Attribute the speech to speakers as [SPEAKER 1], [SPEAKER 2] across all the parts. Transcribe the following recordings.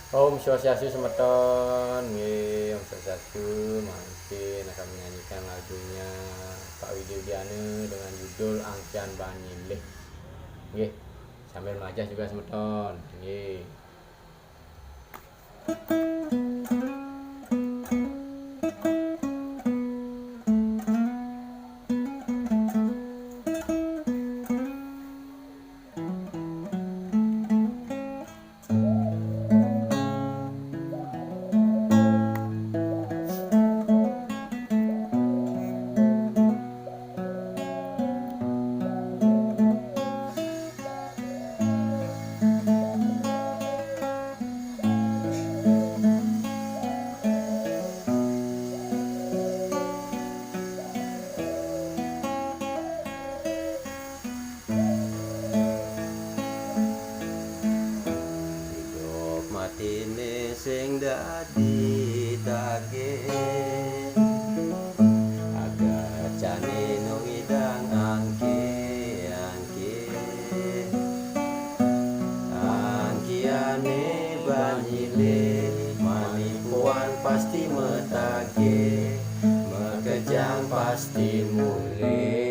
[SPEAKER 1] Om Swastiastu semeton, nggih, Om Swastiastu, mungkin akan menyanyikan lagunya Pak Widi Widiane dengan judul Angkian Banyilih. Nggih, sambil melajah juga semeton, nggih.
[SPEAKER 2] Hidup matine sing dadi tage agar jane no ngidang angkiane banyile manipuan pasti metage mekejang pasti mulih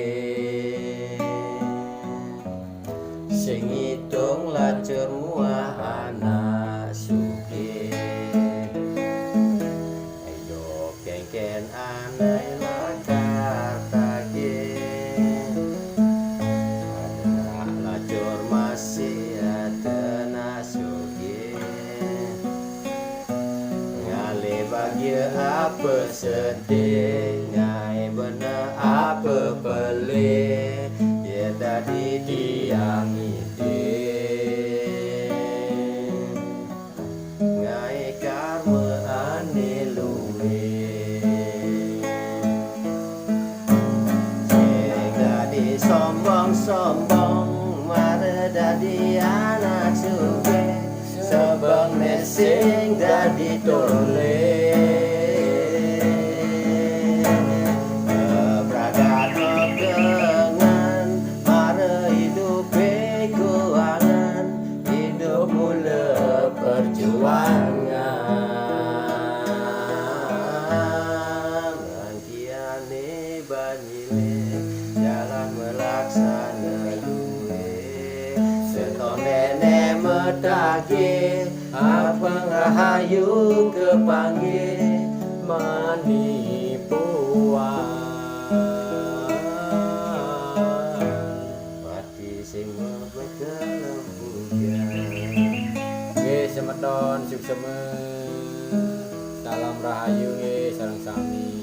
[SPEAKER 2] sing ngitung lacur muah anak sugih ayo kengken anai lakar tagih anak lacur masih atena sugih ngale bagi apa sedih ngai bener apa pelih ya dadi tiang ngai karma ane luwe sing dadi sombong mare dadi anak sugih sebab sing dadi tole kebrakat dengan mare hidup keuangan hidup mula perjuangan angkiane banyile jalan melaksana duwe seton nenek metage apa ngahayu kepanggih manipuan pati sing bekelem hujan.
[SPEAKER 1] Nggih, semeton sukseme. Salam rahayu nggih sareng sami.